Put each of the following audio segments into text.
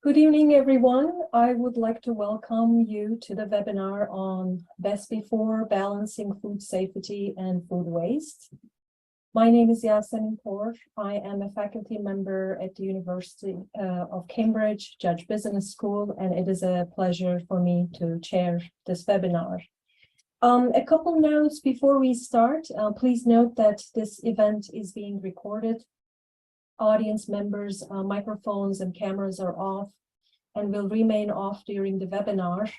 Good evening, everyone. I would like to welcome you to the webinar on Best Before Balancing Food Safety and Food Waste. My name is Yasemin. I am a faculty member at the University of Cambridge, Judge Business School, and it is a pleasure for me to chair this webinar. A couple notes before we start. Please note that this event is being recorded. Audience members' microphones and cameras are off and will remain off during the webinar.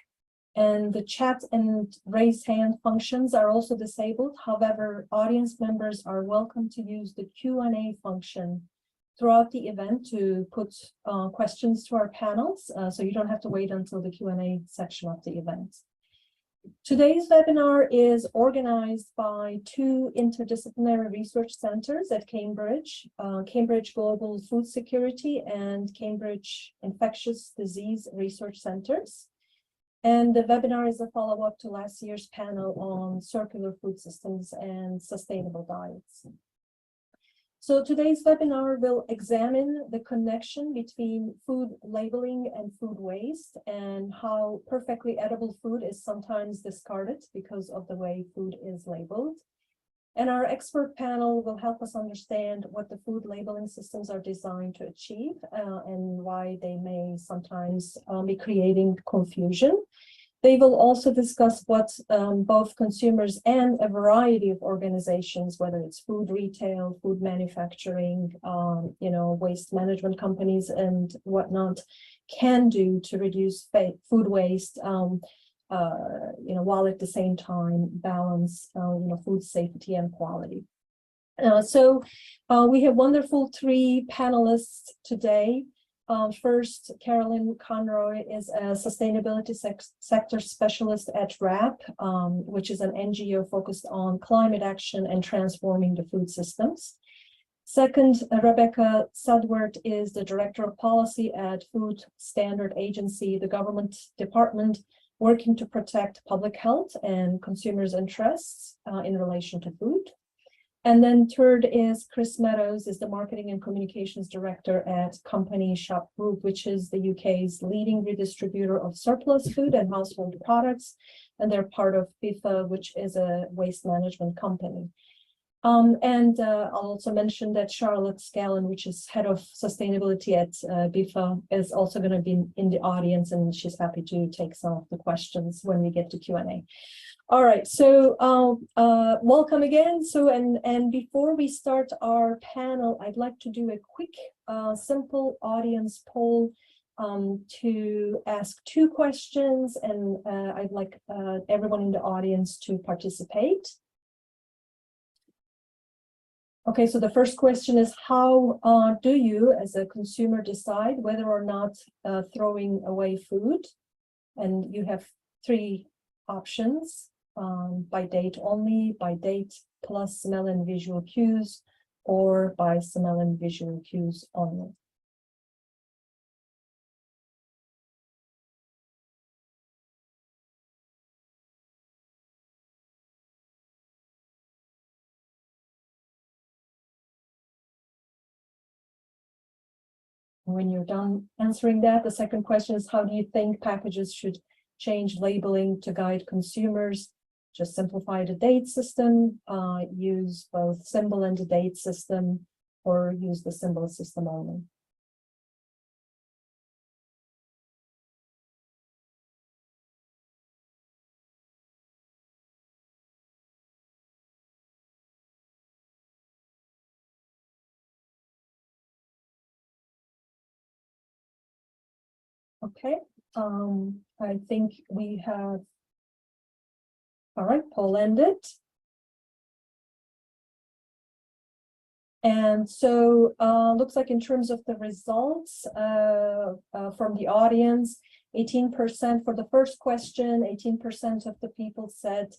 And the chat and raise hand functions are also disabled. However, audience members are welcome to use the Q&A function throughout the event to put questions to our panels, so you don't have to wait until the Q&A section of the event. Today's webinar is organized by two interdisciplinary research centers at Cambridge, Cambridge Global Food Security and Cambridge Infectious Disease Research Centers. And the webinar is a follow-up to last year's panel on circular food systems and sustainable diets. So today's webinar will examine the connection between food labeling and food waste and how perfectly edible food is sometimes discarded because of the way food is labeled. And our expert panel will help us understand what the food labeling systems are designed to achieve and why they may sometimes be creating confusion. They will also discuss what both consumers and a variety of organizations, whether it's food retail, food manufacturing, waste management companies and whatnot, can do to reduce food waste, while at the same time balance, food safety and quality. So we have wonderful three panelists today. First, Carolyn Conroy is a sustainability sector specialist at WRAP, which is an NGO focused on climate action and transforming the food systems. Second, Rebecca Sudworth is the Director of Policy at Food Standard Agency, the government department working to protect public health and consumers' interests in relation to food. And then third is Chris Meadows, is the Marketing and Communications Director at Company Shop Group, which is the UK's leading redistributor of surplus food and household products. And they're part of BIFA, which is a waste management company. I'll also mention that Charlotte Scallon, which is Head of Sustainability at BIFA, is also going to be in the audience, and she's happy to take some of the questions when we get to Q&A. All right, so welcome again. So, and before we start our panel, I'd like to do a quick, simple audience poll to ask two questions, and I'd like everyone in the audience to participate. Okay, so the first question is, how do you, as a consumer, decide whether or not throwing away food? And you have three options. By date only, by date plus smell and visual cues, or by smell and visual cues only. When you're done answering that, the second question is, how do you think packages should change labeling to guide consumers? Just simplify the date system, use both symbol and the date system, or use the symbol system only. Okay, I think we have. All right, poll ended. And so looks like in terms of the results from the audience, 18% for the first question, 18% of the people said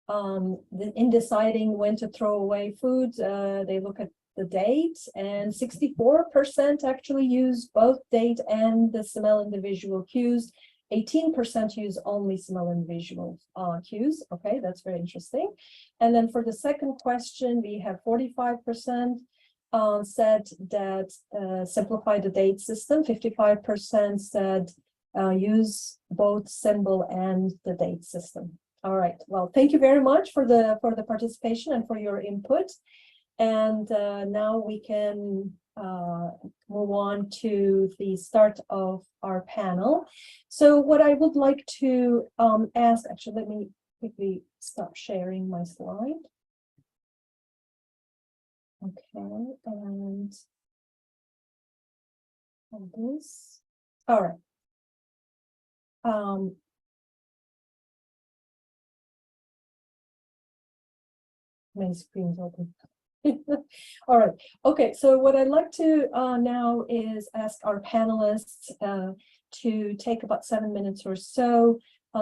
in deciding when to throw away food, they look at the date, and 64% actually use both date and the smell and the visual cues. 18% use only smell and visual cues. Okay, that's very interesting. And then for the second question, we have 45% said that simplify the date system. 55% said use both symbol and the date system. All right. Well, thank you very much for the participation and for your input. And now we can move on to the start of our panel. So what I would like to ask, actually, let me quickly stop sharing my slide. Okay, and this. All right. My screen's open. All right. Okay. So what I'd like to now is ask our panelists to take about 7 minutes or so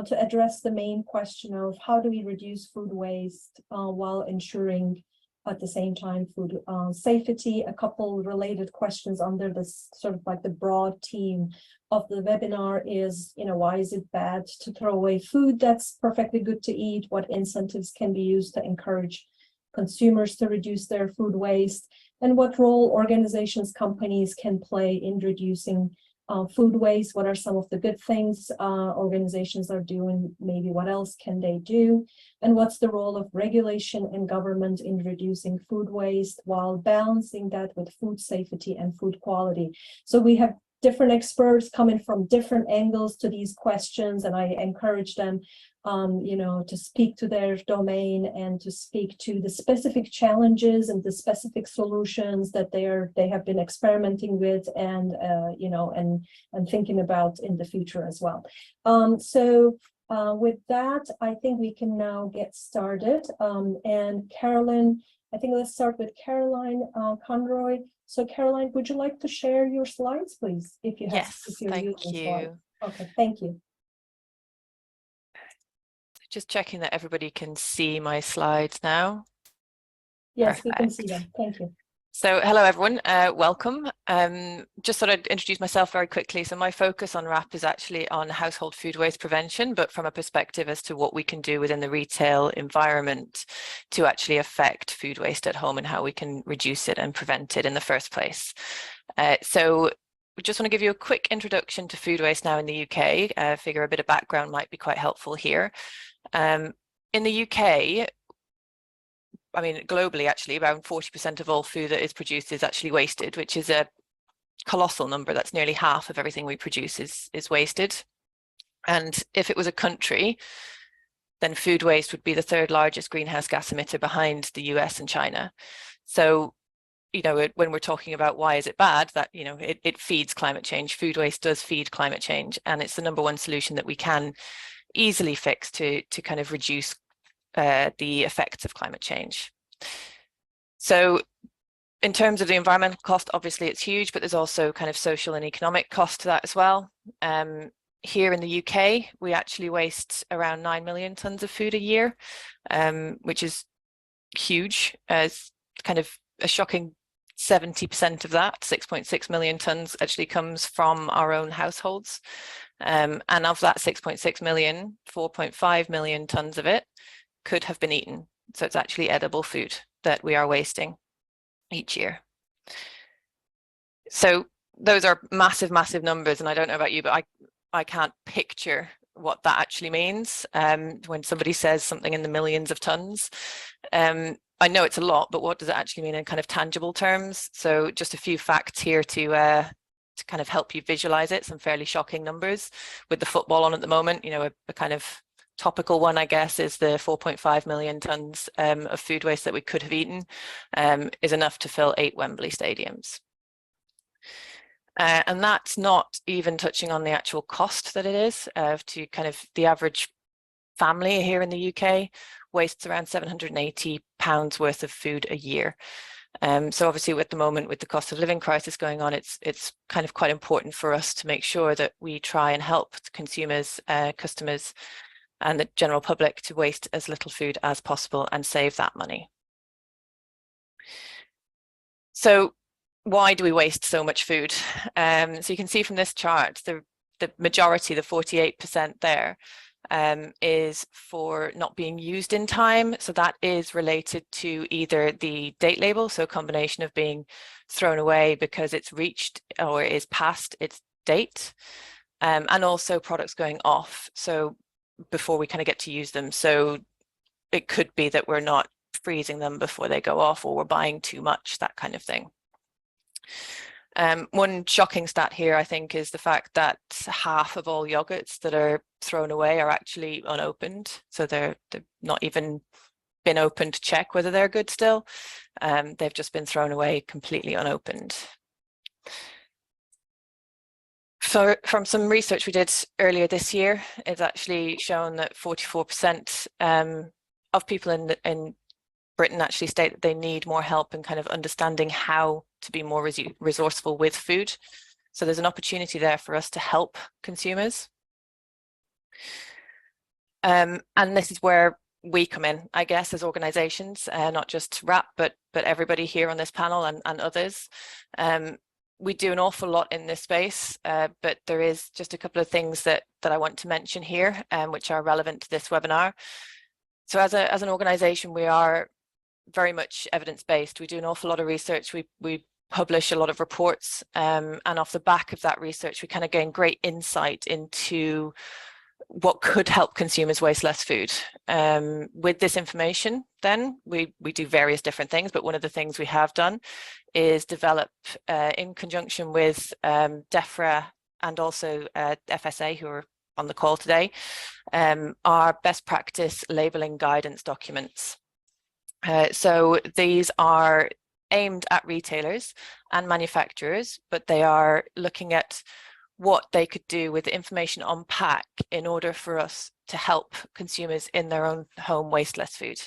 to address the main question of how do we reduce food waste while ensuring at the same time food safety. A couple related questions under this sort of like the broad theme of the webinar is, why is it bad to throw away food that's perfectly good to eat? What incentives can be used to encourage consumers to reduce their food waste, and what role organizations, companies can play in reducing food waste? What are some of the good things organizations are doing? Maybe what else can they do? And what's the role of regulation and government in reducing food waste while balancing that with food safety and food quality? So we have different experts coming from different angles to these questions, and I encourage them to speak to their domain and to speak to the specific challenges and the specific solutions that they have been experimenting with and thinking about in the future as well. With that, I think we can now get started. And Carolyn, I think let's start with Caroline Conroy. So Caroline, would you like to share your slides, please? If you have, yes, if you're thank using you. slides. Okay, thank you. Just checking that everybody can see my slides now. Yes, Perfect. we can see them. Thank you. So hello everyone, welcome. Just thought I'd introduce myself very quickly. So my focus on WRAP is actually on household food waste prevention, but from a perspective as to what we can do within the retail environment to actually affect food waste at home and how we can reduce it and prevent it in the first place. So we just want to give you a quick introduction to food waste now in the UK. I figure a bit of background might be quite helpful here. In the UK, I mean, globally, actually, around 40% of all food that is produced is actually wasted, which is a colossal number. That's nearly half of everything we produce is wasted. And if it was a country, then food waste would be the third largest greenhouse gas emitter behind the US and China. So, when we're talking about why is it bad, that, it feeds climate change. Food waste does feed climate change, and it's the number one solution that we can easily fix to kind of reduce the effects of climate change. So in terms of the environmental cost, obviously it's huge, but there's also kind of social and economic cost to that as well. Here in the UK, we actually waste around 9 million tons of food a year, which is huge. As kind of a shocking 70% of that, 6.6 million tons, actually comes from our own households. And of that 6.6 million, 4.5 million tons of it could have been eaten. So it's actually edible food that we are wasting each year. So those are massive, massive numbers. And I don't know about you, but I can't picture what that actually means when somebody says something in the millions of tons. I know it's a lot, but what does it actually mean in kind of tangible terms? So just a few facts here to kind of help you visualize it. Some fairly shocking numbers with the football on at the moment. A kind of topical one, I guess, is the 4.5 million tons of food waste that we could have eaten is enough to fill 8 Wembley stadiums. And that's not even touching on the actual cost that it is to kind of the average family here in the UK wastes around £780 worth of food a year. So obviously at the moment with the cost of living crisis going on, it's kind of quite important for us to make sure that we try and help consumers, customers and the general public to waste as little food as possible and save that money. So why do we waste so much food? So you can see from this chart, the majority, the 48% there, is for not being used in time. So that is related to either the date label, so a combination of being thrown away because it's reached or is past its date, and also products going off, so before we kind of get to use them. So it could be that we're not freezing them before they go off, or we're buying too much, that kind of thing. One shocking stat here, I think, is the fact that half of all yogurts that are thrown away are actually unopened. So they've not even been opened to check whether they're good still. They've just been thrown away completely unopened. So from some research we did earlier this year, it's actually shown that 44% of people in Britain actually state that they need more help in kind of understanding how to be more resourceful with food. So there's an opportunity there for us to help consumers. And this is where we come in, I guess, as organisations, not just WRAP, but everybody here on this panel and others. We do an awful lot in this space, but there is just a couple of things that I want to mention here, which are relevant to this webinar. So as an organisation, we are very much evidence-based. We do an awful lot of research. We publish a lot of reports, and off the back of that research, we kind of gain great insight into what could help consumers waste less food. With this information, then we do various different things, but one of the things we have done is develop, in conjunction with DEFRA and also FSA, who are on the call today, our best practice labelling guidance documents. So these are aimed at retailers and manufacturers, but they are looking at what they could do with the information on pack in order for us to help consumers in their own home waste less food.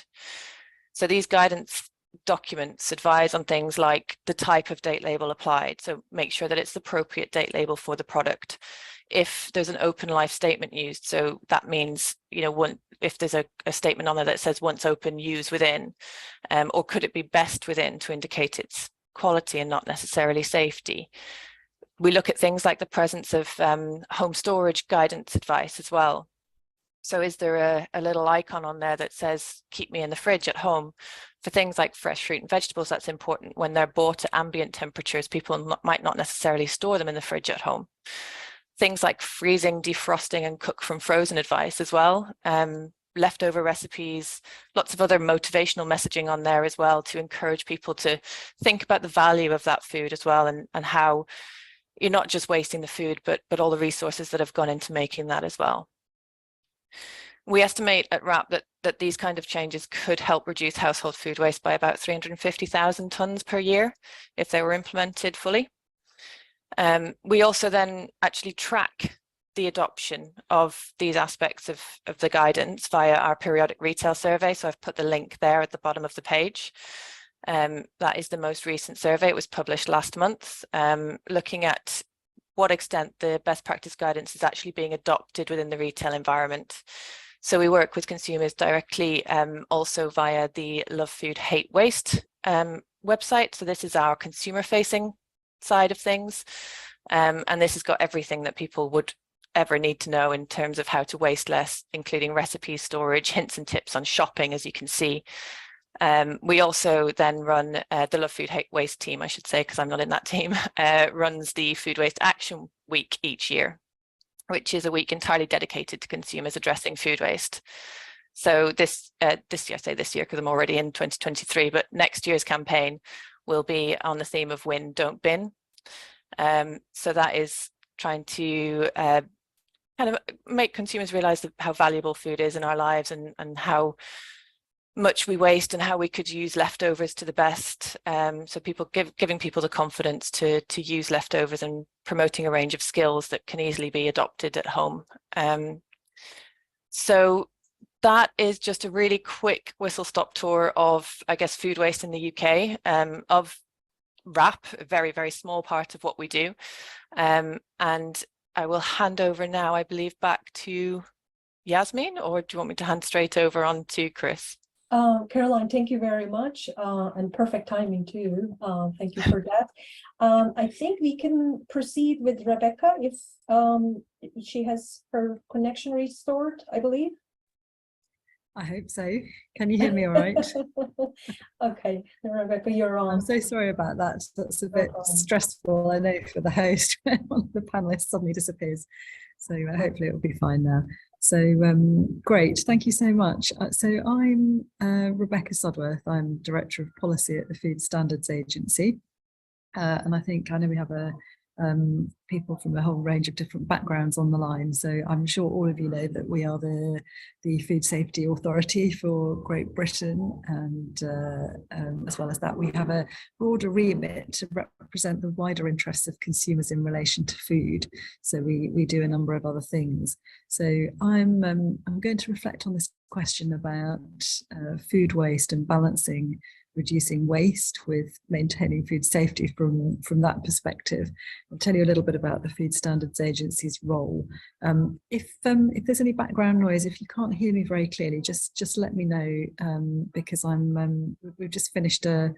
So these guidance documents advise on things like the type of date label applied, so make sure that it's the appropriate date label for the product. If there's an open life statement used, so that means, you know, if there's a statement on there that says once open, use within, or could it be best within to indicate its quality and not necessarily safety. We look at things like the presence of home storage guidance advice as well. So is there a little icon on there that says keep me in the fridge at home? For things like fresh fruit and vegetables, that's important. When they're bought at ambient temperatures, people might not necessarily store them in the fridge at home. Things like freezing, defrosting and cook from frozen advice as well. Leftover recipes, lots of other motivational messaging on there as well to encourage people to think about the value of that food as well, and how you're not just wasting the food, but all the resources that have gone into making that as well. We estimate at WRAP that these kind of changes could help reduce household food waste by about 350,000 tonnes per year if they were implemented fully. We also then actually track the adoption of these aspects of the guidance via our periodic retail survey. So I've put the link there at the bottom of the page. That is the most recent survey. It was published last month, looking at what extent the best practice guidance is actually being adopted within the retail environment. So we work with consumers directly, also via the Love Food Hate Waste website. So this is our consumer facing side of things. And this has got everything that people would ever need to know in terms of how to waste less, including recipes, storage, hints and tips on shopping, as you can see. We also then run the Love Food Hate Waste team, I should say, because I'm not in that team, runs the Food Waste Action Week each year, which is a week entirely dedicated to consumers addressing food waste. So this year, I say this year because I'm already in 2023, but next year's campaign will be on the theme of win, don't bin. So that is trying to kind of make consumers realise how valuable food is in our lives, and how much we waste and how we could use leftovers to the best. So people giving people the confidence to use leftovers, and promoting a range of skills that can easily be adopted at home. So that is just a really quick whistle-stop tour of, I guess, food waste in the UK, of WRAP, a very, very small part of what we do. And I will hand over now, I believe, back to Yasemin, or do you want me to hand straight over on to Chris? Caroline, thank you very much, and perfect timing too. Thank you for that. I think we can proceed with Rebecca if she has her connection restored, I believe. I hope so. Can you hear me all right? Okay, Rebecca, you're on. I'm so sorry about that. That's a bit stressful, I know, for the host when one of the panelists suddenly disappears. So hopefully it will be fine now. So great, thank you so much. So I'm Rebecca Sudworth. I'm Director of Policy at the Food Standards Agency. And I know we have people from a whole range of different backgrounds on the line. So I'm sure all of you know that we are the Food Safety Authority for Great Britain. And as well as that, we have a broader remit to represent the wider interests of consumers in relation to food. So we do a number of other things. So I'm going to reflect on this question about food waste and balancing reducing waste with maintaining food safety from that perspective. I'll tell you a little bit about the Food Standards Agency's role. If there's any background noise, if you can't hear me very clearly, just let me know, because we've just finished a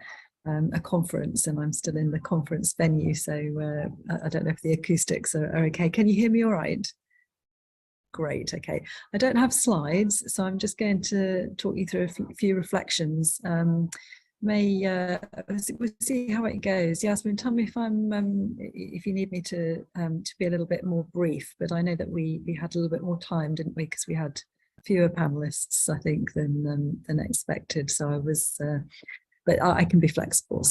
conference and I'm still in the conference venue, so I don't know if the acoustics are okay. Can you hear me all right? Great, okay. I don't have slides, so I'm just going to talk you through a few reflections. We'll see how it goes. Yasemin, tell me if you need me to be a little bit more brief, but I know that we had a little bit more time, didn't we? Because we had fewer panelists, I think, than expected. So I was, but I can be flexible.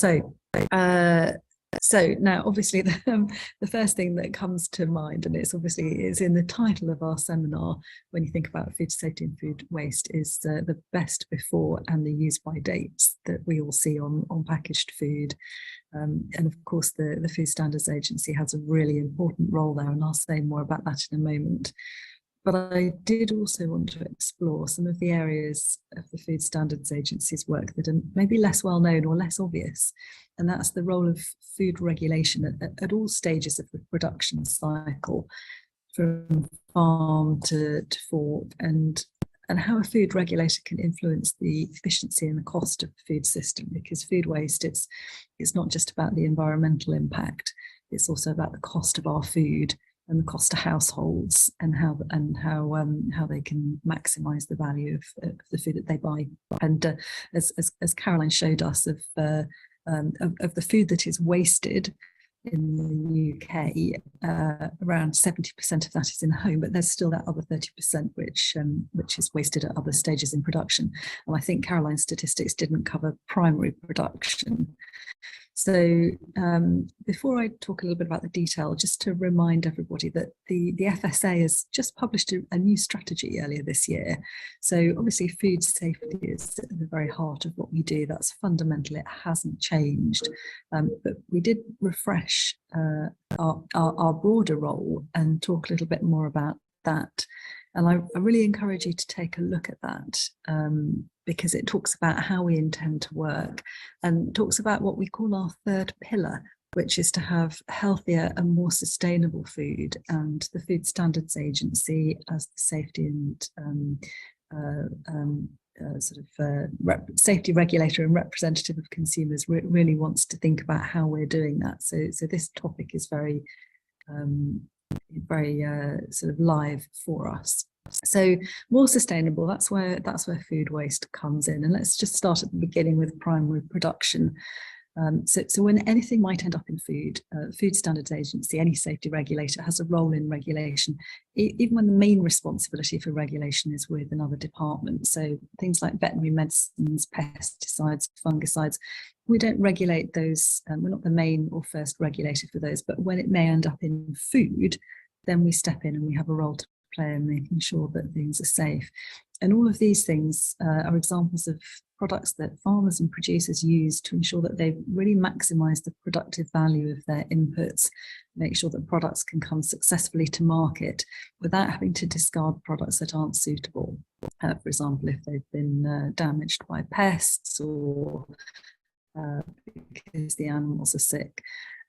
So now, obviously, the first thing that comes to mind, and it's in the title of our seminar, when you think about food safety and food waste, is the best before and the use by dates that we all see on packaged food. And of course, the Food Standards Agency has a really important role there, and I'll say more about that in a moment. But I did also want to explore some of the areas of the Food Standards Agency's work that are maybe less well known or less obvious. And that's the role of food regulation at all stages of the production cycle, from farm to fork, and how a food regulator can influence the efficiency and the cost of the food system. Because food waste, it's not just about the environmental impact, it's also about the cost of our food and the cost to households, and how they can maximise the value of the food that they buy. And as Caroline showed us, of the food that is wasted in the UK, around 70% of that is in the home, but there's still that other 30% which is wasted at other stages in production. And I think Caroline's statistics didn't cover primary production. So before I talk a little bit about the detail, just to remind everybody that the FSA has just published a new strategy earlier this year. So obviously food safety is at the very heart of what we do. That's fundamental, it hasn't changed. But we did refresh our broader role and talk a little bit more about that. And I really encourage you to take a look at that, because it talks about how we intend to work, and talks about what we call our third pillar, which is to have healthier and more sustainable food. And the Food Standards Agency, as the safety and safety regulator and representative of consumers, really wants to think about how we're doing that. So this topic is very sort of live for us. So more sustainable, that's where food waste comes in. And let's just start at the beginning with primary production. So when anything might end up in food, Food Standards Agency, any safety regulator, has a role in regulation, even when the main responsibility for regulation is with another department. So things like veterinary medicines, pesticides, fungicides, we don't regulate those. We're not the main or first regulator for those, but when it may end up in food, then we step in and we have a role to play in making sure that things are safe. And all of these things are examples of products that farmers and producers use to ensure that they really maximise the productive value of their inputs, make sure that products can come successfully to market without having to discard products that aren't suitable. For example, if they've been damaged by pests, or because the animals are sick.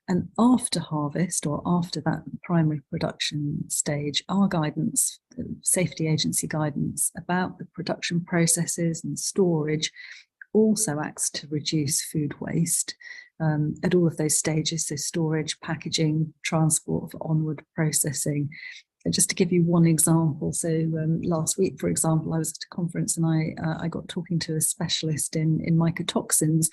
And after harvest, or after that primary production stage, our guidance, safety agency guidance about the production processes and storage also acts to reduce food waste at all of those stages, so storage, packaging, transport for onward processing. And just to give you one example, so last week, for example, I was at a conference and I got talking to a specialist in mycotoxins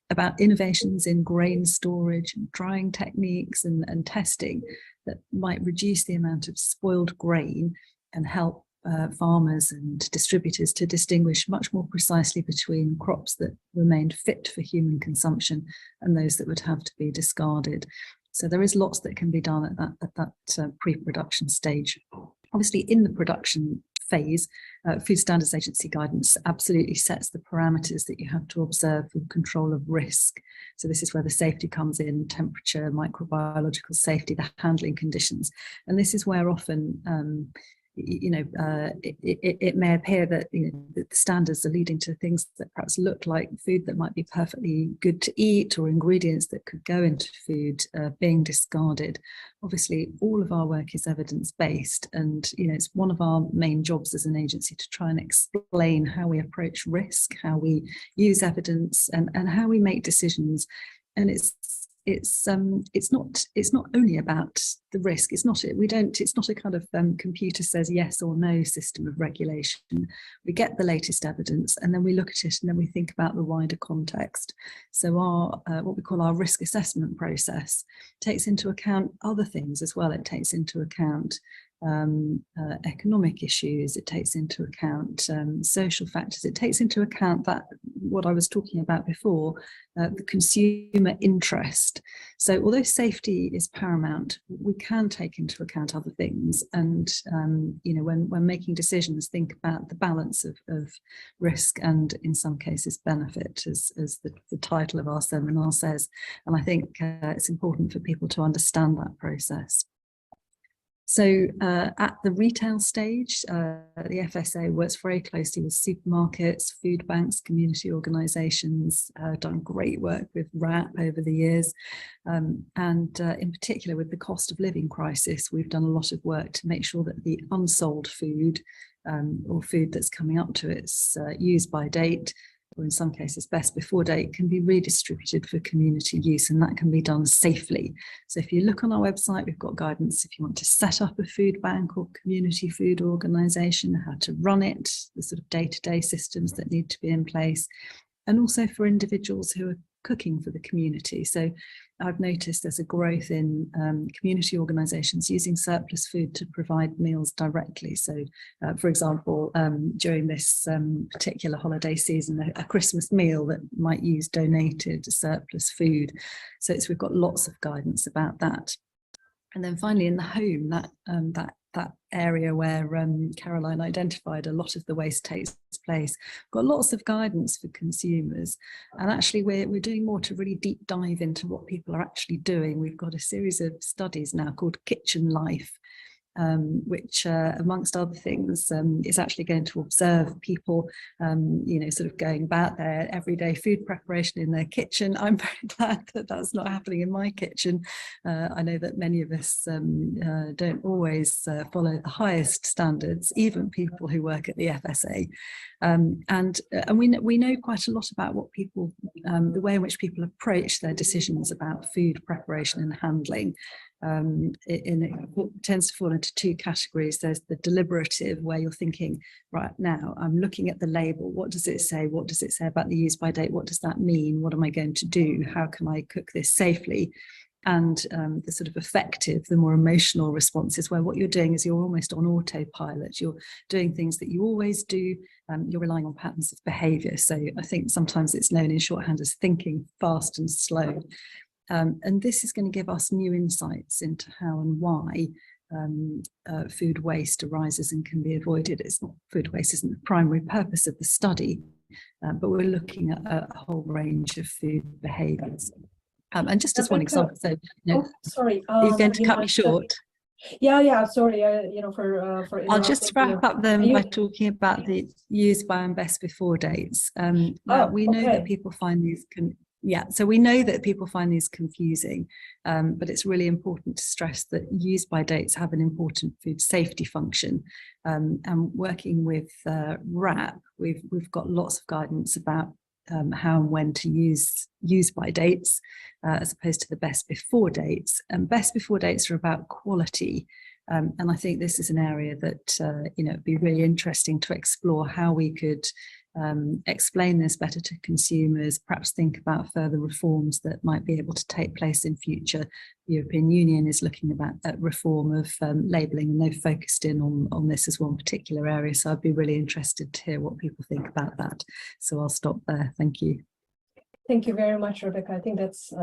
about innovations in grain storage and drying techniques and testing that might reduce the amount of spoiled grain and help farmers and distributors to distinguish much more precisely between crops that remained fit for human consumption and those that would have to be discarded. So there is lots that can be done at that pre-production stage. Obviously, in the production phase, Food Standards Agency guidance absolutely sets the parameters that you have to observe for control of risk. So this is where the safety comes in: temperature, microbiological safety, the handling conditions. And this is where often it may appear that, that the standards are leading to things that perhaps look like food that might be perfectly good to eat, or ingredients that could go into food being discarded. Obviously, all of our work is evidence-based, and it's one of our main jobs as an agency to try and explain how we approach risk, how we use evidence, and how we make decisions. And it's not only about the risk. It's not a kind of computer says yes or no system of regulation. We get the latest evidence and then we look at it and then we think about the wider context. So our what we call our risk assessment process takes into account other things as well. It takes into account economic issues, it takes into account social factors, it takes into account that what I was talking about before, the consumer interest. So although safety is paramount, we can take into account other things, and when making decisions, think about the balance of risk and in some cases benefit, as the title of our seminar says. And I think it's important for people to understand that process. So at the retail stage, the FSA works very closely with supermarkets, food banks, community organisations, done great work with WRAP over the years. And in particular with the cost of living crisis, we've done a lot of work to make sure that the unsold food or food that's coming up to its use by date, or in some cases best before date, can be redistributed for community use, and that can be done safely. So if you look on our website, we've got guidance if you want to set up a food bank or community food organisation, how to run it, the sort of day-to-day systems that need to be in place, and also for individuals who are cooking for the community. So I've noticed there's a growth in community organisations using surplus food to provide meals directly. So for example, during this particular holiday season, a Christmas meal that might use donated surplus food. So we've got lots of guidance about that. And then finally in the home, that area where Caroline identified a lot of the waste takes place, got lots of guidance for consumers. And actually we're doing more to really deep dive into what people are actually doing. We've got a series of studies now called Kitchen Life, which amongst other things is actually going to observe people sort of going about their everyday food preparation in their kitchen. I'm very glad that that's not happening in my kitchen. I know that many of us don't always follow the highest standards, even people who work at the FSA, and we know quite a lot about what people, the way in which people approach their decisions about food preparation and handling. It tends to fall into two categories. There's the deliberative, where you're thinking, right now, I'm looking at the label. What does it say? What does it say about the use by date? What does that mean? What am I going to do? How can I cook this safely? And the sort of effective, the more emotional responses, where what you're doing is you're almost on autopilot. You're doing things that you always do. You're relying on patterns of behaviour. So I think sometimes it's known in shorthand as thinking fast and slow. And this is going to give us new insights into how and why food waste arises and can be avoided. Food waste isn't the primary purpose of the study, but we're looking at a whole range of food behaviours. And just as one example, so sorry, you're going to cut me short. Yeah. Sorry, for I'll just wrap up then by talking about the use by and best before dates. Now we know that people find these Yeah, so we know that people find these confusing, but it's really important to stress that use by dates have an important food safety function. And working with RAP, we've got lots of guidance about how and when to use by dates as opposed to the best before dates. And best before dates are about quality. And I think this is an area that it'd be really interesting to explore how we could explain this better to consumers, perhaps think about further reforms that might be able to take place in future. The European Union is looking at reform of labelling, and they've focused in on this as one particular area. So I'd be really interested to hear what people think about that. So I'll stop there. Thank you. Thank you very much, Rebecca. I think that's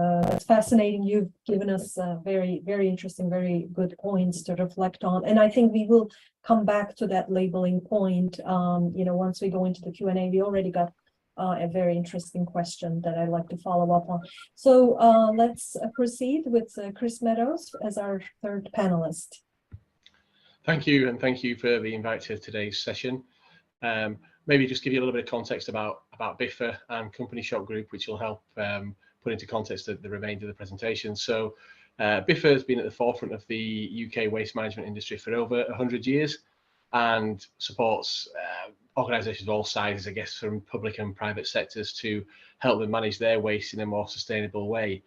fascinating. You've given us very, very interesting, very good points to reflect on. And I think we will come back to that labeling point. Once we go into the Q&A, we already got a very interesting question that I'd like to follow up on. So let's proceed with Chris Meadows as our third panelist. Thank you, and thank you for the invite to today's session. Maybe just give you a little bit of context about BIFA and Company Shop Group, which will help put into context the remainder of the presentation. So BIFA has been at the forefront of the UK waste management industry for over 100 years and supports organisations of all sizes, I guess, from public and private sectors to help them manage their waste in a more sustainable way.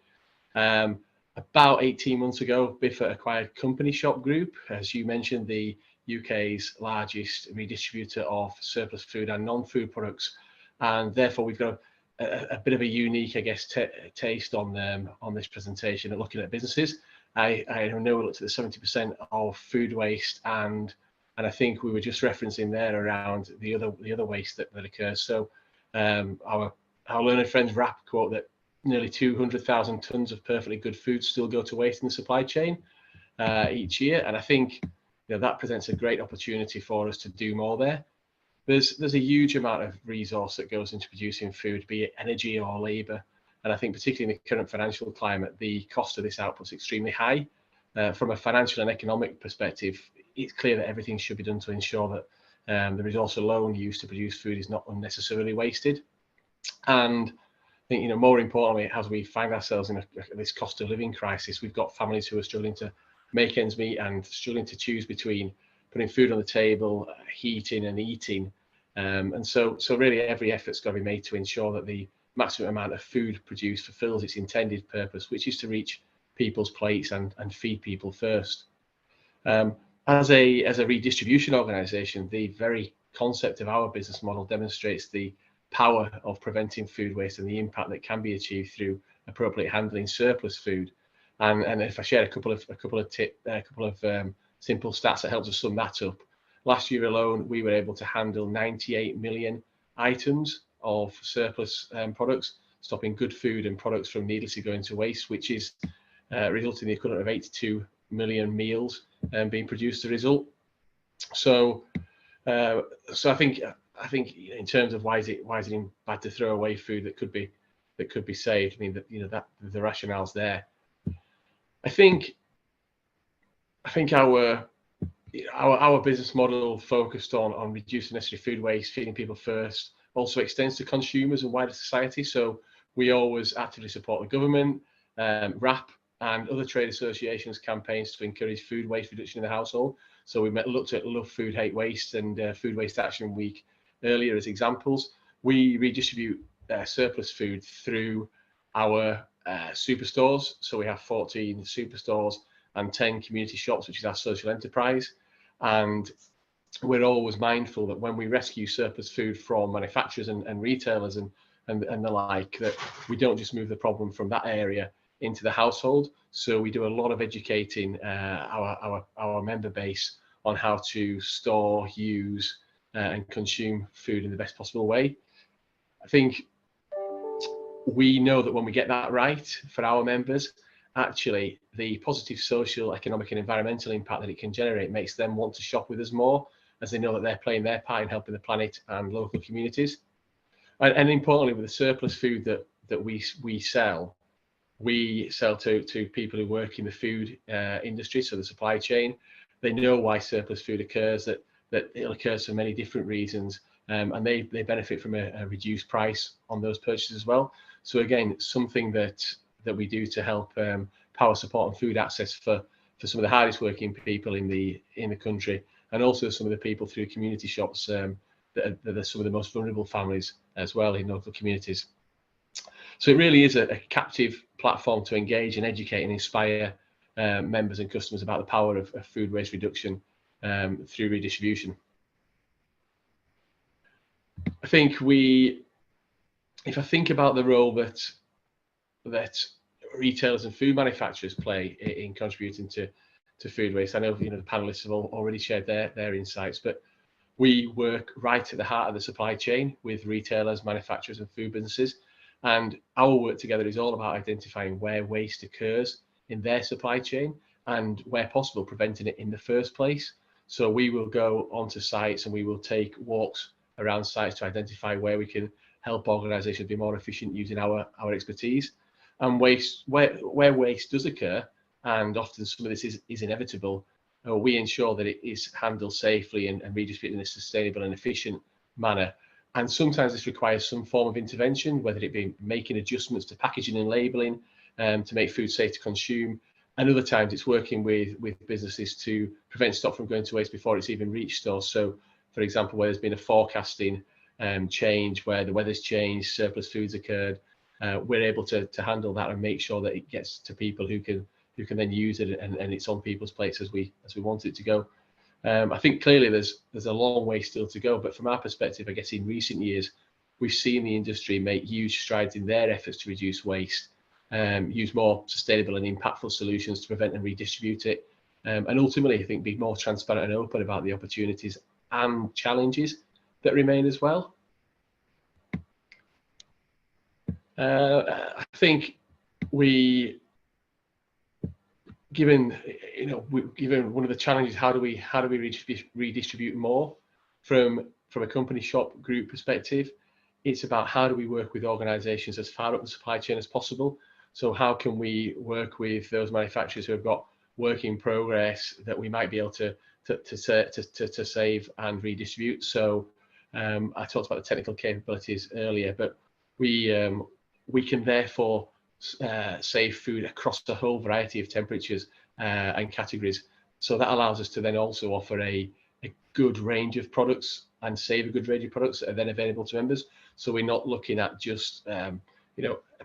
About 18 months ago, BIFA acquired Company Shop Group, as you mentioned, the UK's largest redistributor of surplus food and non-food products, and therefore we've got a bit of a unique, I guess, taste on this presentation at looking at businesses. I know we looked at the 70% of food waste, and I think we were just referencing there around the other waste that occurs. So our learned friends RAP quote that nearly 200,000 tons of perfectly good food still go to waste in the supply chain each year, and I think that presents a great opportunity for us to do more there. There's a huge amount of resource that goes into producing food, be it energy or labour, and I think particularly in the current financial climate, the cost of this output is extremely high. From a financial and economic perspective, it's clear that everything should be done to ensure that the resource alone used to produce food is not unnecessarily wasted. And I think, more importantly, as we find ourselves in this cost of living crisis, we've got families who are struggling to make ends meet and struggling to choose between putting food on the table, heating and eating. And so really every effort's got to be made to ensure that the maximum amount of food produced fulfills its intended purpose, which is to reach people's plates and feed people first. As a redistribution organisation, the very concept of our business model demonstrates the power of preventing food waste and the impact that can be achieved through appropriate handling surplus food. And if I share a couple of simple stats that helps us sum that up, last year alone we were able to handle 98 million items of surplus products, stopping good food and products from needlessly going to waste, which is resulting in the equivalent of 82 million meals being produced as a result. So I think in terms of why is it bad to throw away food that could be saved, I mean that the rationale's there. I think our business model focused on reducing necessary food waste, feeding people first, also extends to consumers and wider society. So we always actively support the government, RAP and other trade associations campaigns to encourage food waste reduction in the household. So we looked at Love Food, Hate Waste and Food Waste Action Week earlier as examples. We redistribute surplus food through our superstores. So we have 14 superstores and 10 community shops, which is our social enterprise. And we're always mindful that when we rescue surplus food from manufacturers and retailers and the like, that we don't just move the problem from that area into the household. So we do a lot of educating our member base on how to store, use and consume food in the best possible way. I think we know that when we get that right for our members, actually the positive social, economic and environmental impact that it can generate makes them want to shop with us more, as they know that they're playing their part in helping the planet and local communities. And importantly, with the surplus food that we sell to people who work in the food industry, so the supply chain. They know why surplus food occurs, that it occurs for many different reasons, and they benefit from a reduced price on those purchases as well. So again, something that we do to help power support and food access for some of the hardest working people in the country, and also some of the people through community shops that are some of the most vulnerable families as well in local communities. So it really is a captive platform to engage and educate and inspire members and customers about the power of food waste reduction through redistribution. I think if I think about the role that retailers and food manufacturers play in contributing to food waste, I know the panelists have already shared their insights, but we work right at the heart of the supply chain with retailers, manufacturers and food businesses, and our work together is all about identifying where waste occurs in their supply chain and, where possible, preventing it in the first place. So we will go onto sites and we will take walks around sites to identify where we can help organisations be more efficient using our expertise. And waste, where waste does occur, and often some of this is inevitable, we ensure that it is handled safely and redistributed in a sustainable and efficient manner. And sometimes this requires some form of intervention, whether it be making adjustments to packaging and labelling to make food safe to consume. And other times it's working with businesses to prevent stock from going to waste before it's even reached stores. So, for example, where there's been a forecasting change, where the weather's changed, surplus foods occurred, we're able to handle that and make sure that it gets to people who can then use it and it's on people's plates as we want it to go. I think clearly there's a long way still to go, but from our perspective, I guess in recent years, we've seen the industry make huge strides in their efforts to reduce waste, use more sustainable and impactful solutions to prevent and redistribute it, and ultimately, I think, be more transparent and open about the opportunities and challenges that remain as well. I think given one of the challenges, how do we redistribute more from a company shop group perspective? It's about how do we work with organisations as far up the supply chain as possible. So how can we work with those manufacturers who have got work in progress that we might be able to save and redistribute? So I talked about the technical capabilities earlier, but we can therefore save food across a whole variety of temperatures and categories. So that allows us to then also offer a good range of products and save a good range of products that are then available to members. So we're not looking at just a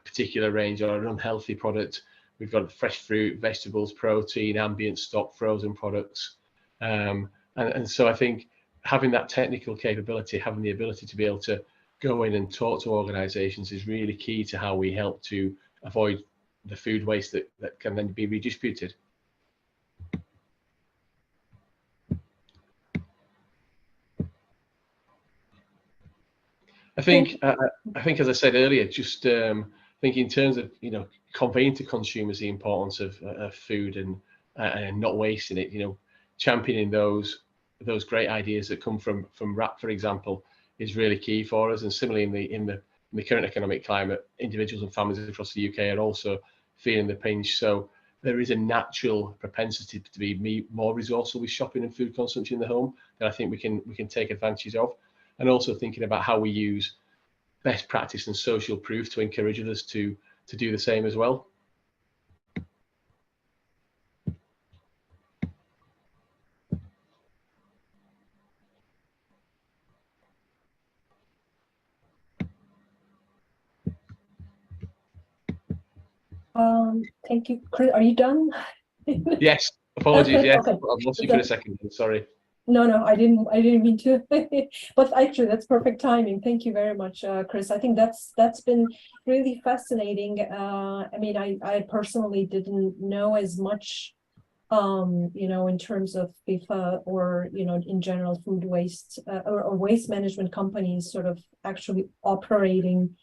particular range or an unhealthy product. We've got fresh fruit, vegetables, protein, ambient stock, frozen products. And so I think having that technical capability, having the ability to be able to go in and talk to organisations is really key to how we help to avoid the food waste that can then be redistributed. I think, as I said earlier, just I think in terms of conveying to consumers the importance of food and not wasting it, championing those great ideas that come from RAP, for example, is really key for us. And similarly, in the current economic climate, individuals and families across the UK are also feeling the pinch. So there is a natural propensity to be more resourceful with shopping and food consumption in the home that I think we can take advantage of. And also thinking about how we use best practice and social proof to encourage others to do the same as well. Thank you, Chris. Are you done? Yes, apologies. Yes, Okay. I've lost you for a second. Sorry. No, I didn't mean to. But actually, that's perfect timing. Thank you very much, Chris. I think that's been really fascinating. I mean, I personally didn't know as much, in terms of FIFA or in general food waste or waste management companies sort of actually operating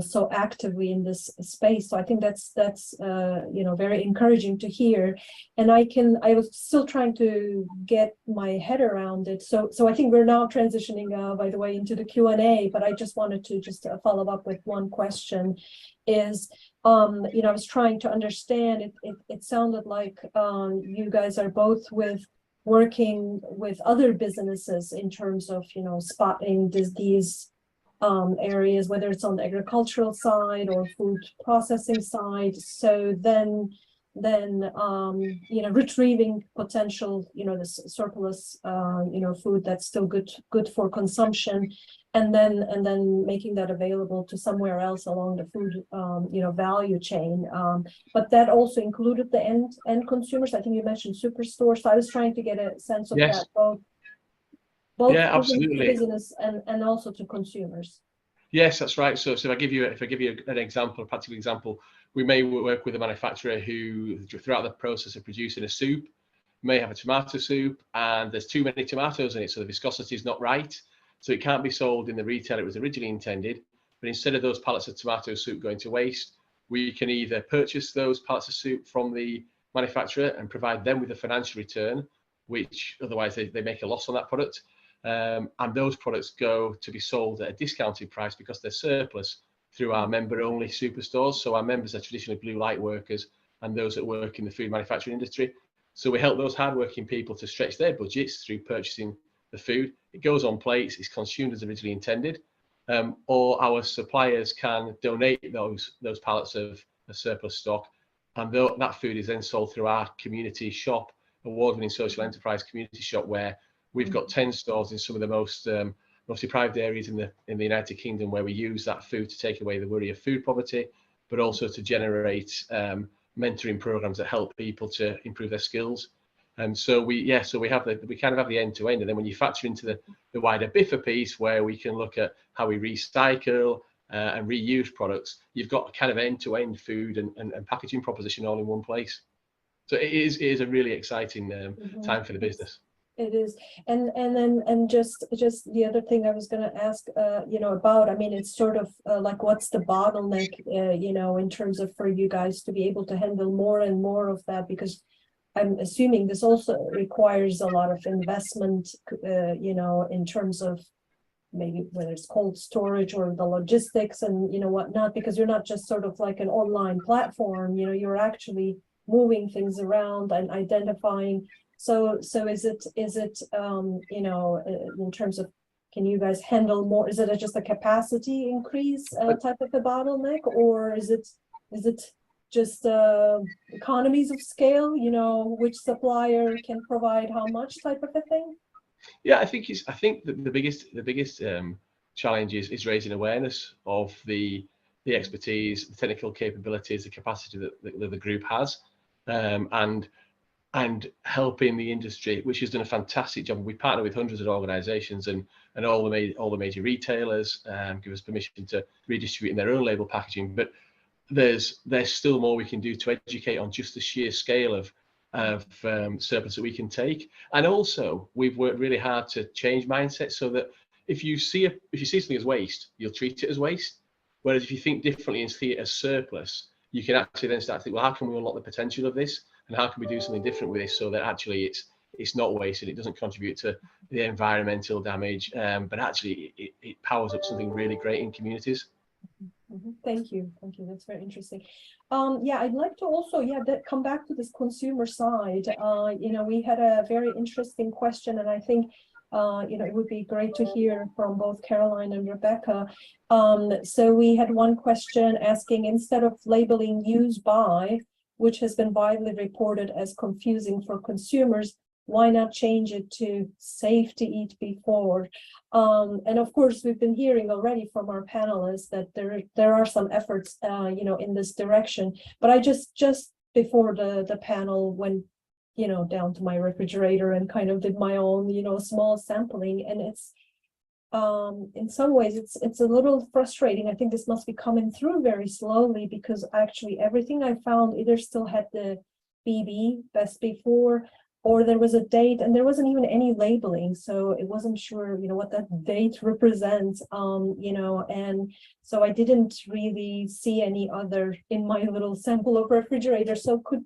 so actively in this space. So I think that's very encouraging to hear. And I was still trying to get my head around it. So I think we're now transitioning, by the way, into the Q&A, but I just wanted to follow up with one question is, I was trying to understand, it sounded like you guys are both working with other businesses in terms of, spotting these areas, whether it's on the agricultural side or food processing side. So then retrieving potential, the surplus, food that's still good for consumption, and then making that available to somewhere else along the food, value chain. But that also included the end consumers. I think you mentioned superstores. So I was trying to get a sense of Yes. that, both Yeah, to absolutely. business and also to consumers. Yes, that's right. So if I give you an example, a practical example, we may work with a manufacturer who, throughout the process of producing a soup, may have a tomato soup and there's too many tomatoes in it, so the viscosity is not right. So it can't be sold in the retail it was originally intended. But instead of those pallets of tomato soup going to waste, we can either purchase those pallets of soup from the manufacturer and provide them with a financial return, which otherwise they make a loss on that product. And those products go to be sold at a discounted price because they're surplus through our member-only superstores. So our members are traditionally blue light workers and those that work in the food manufacturing industry. So we help those hardworking people to stretch their budgets through purchasing the food. It goes on plates, it's consumed as originally intended, or our suppliers can donate those pallets of surplus stock, and that food is then sold through our community shop, award-winning social enterprise community shop, where we've got 10 stores in some of the most deprived areas in the United Kingdom, where we use that food to take away the worry of food poverty, but also to generate mentoring programs that help people to improve their skills. And so we kind of have the end to end. And then when you factor into the wider BIFA piece, where we can look at how we recycle and reuse products, you've got a kind of end to end food and packaging proposition all in one place. So it is a really exciting time for the business. It is, and just the other thing I was going to ask, about. I mean, it's sort of like, what's the bottleneck, in terms of for you guys to be able to handle more and more of that? Because I'm assuming this also requires a lot of investment, in terms of maybe whether it's cold storage or the logistics and whatnot. Because you're not just sort of like an online platform. You're actually moving things around and identifying. So is it in terms of, can you guys handle more? Is it just a capacity increase type of a bottleneck, or is it just economies of scale? Which supplier can provide how much type of a thing? Yeah, I think the biggest challenge is raising awareness of the expertise, the technical capabilities, the capacity that the group has, and helping the industry, which has done a fantastic job. We partner with hundreds of organisations and all the major retailers give us permission to redistribute in their own label packaging. But there's still more we can do to educate on just the sheer scale of surplus that we can take. And also, we've worked really hard to change mindset so that if you see something as waste, you'll treat it as waste. Whereas if you think differently and see it as surplus, you can actually then start to think, well, how can we unlock the potential of this? And how can we do something different with this so that actually it's not wasted, it doesn't contribute to the environmental damage, but actually it powers up something really great in communities. Thank you. That's very interesting. I'd like to also come back to this consumer side. We had a very interesting question, and I think it would be great to hear from both Caroline and Rebecca. So we had one question asking, instead of labeling use by, which has been widely reported as confusing for consumers, why not change it to safe to eat before? And of course, we've been hearing already from our panelists that there are some efforts, in this direction. But I just before the panel went, down to my refrigerator and kind of did my own, small sampling, and it's in some ways it's a little frustrating. I think this must be coming through very slowly, because actually everything I found either still had the BB, best before, or there was a date, and there wasn't even any labeling, so it wasn't sure what that date represents, and so I didn't really see any other in my little sample of refrigerator. So could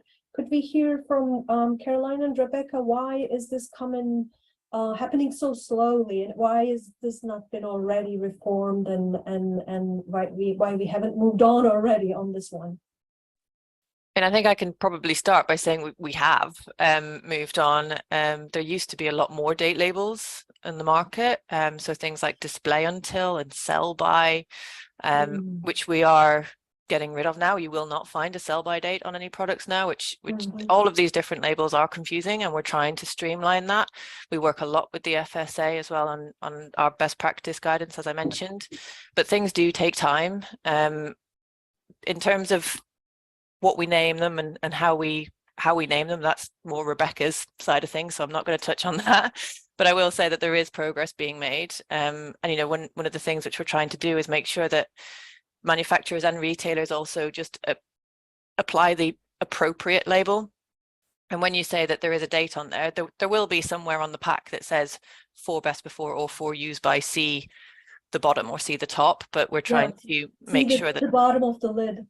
we hear from Caroline and Rebecca, why is this happening so slowly, and why is this not been already reformed, and why we haven't moved on already on this one? And I think I can probably start by saying we have moved on. There used to be a lot more date labels in the market. So things like display until and sell by, which we are getting rid of now. You will not find a sell by date on any products now, which all of these different labels are confusing, and we're trying to streamline that. We work a lot with the FSA as well on our best practice guidance, as I mentioned, but things do take time. In terms of what we name them and how we name them, that's more Rebecca's side of things, so I'm not going to touch on that. But I will say that there is progress being made, and you know, one of the things which we're trying to do is make sure that manufacturers and retailers also just apply the appropriate label. And when you say that there is a date on there, there will be somewhere on the pack that says for best before or for use by, see the bottom or see the top, but we're trying to make sure that the bottom of the lid.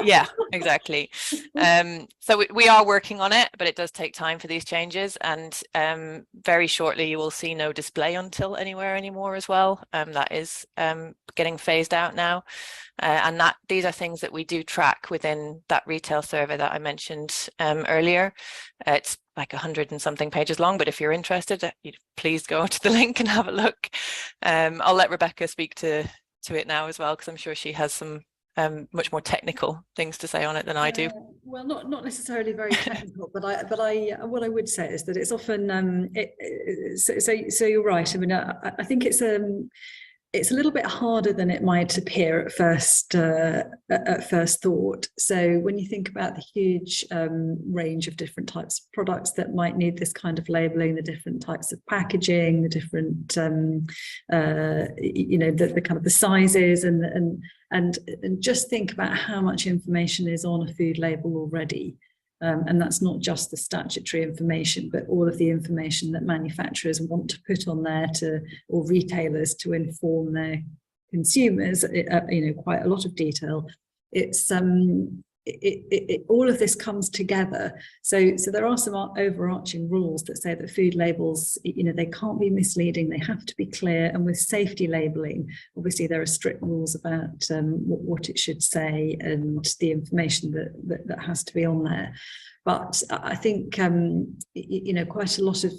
yeah, exactly. So we are working on it, but it does take time for these changes, and very shortly you will see no display until anywhere anymore as well. That is getting phased out now, and that these are things that we do track within that retail survey that I mentioned earlier. It's like 100 and something pages long, but if you're interested, please go to the link and have a look. I'll let Rebecca speak to it now as well, because I'm sure she has some much more technical things to say on it than I do. Well, not necessarily very technical, but I what I would say is that it's often so you're right. I mean, I think it's a little bit harder than it might appear at first thought. So when you think about the huge range of different types of products that might need this kind of labeling, the different types of packaging, the different you know, the kind of the sizes, and just think about how much information is on a food label already. And that's not just the statutory information, but all of the information that manufacturers want to put on there or retailers to inform their consumers, you know, quite a lot of detail. It's all of this comes together. So there are some overarching rules that say that food labels, you know, they can't be misleading, they have to be clear. And with safety labeling, obviously there are strict rules about what it should say and the information that has to be on there. But I think, you know, quite a lot of,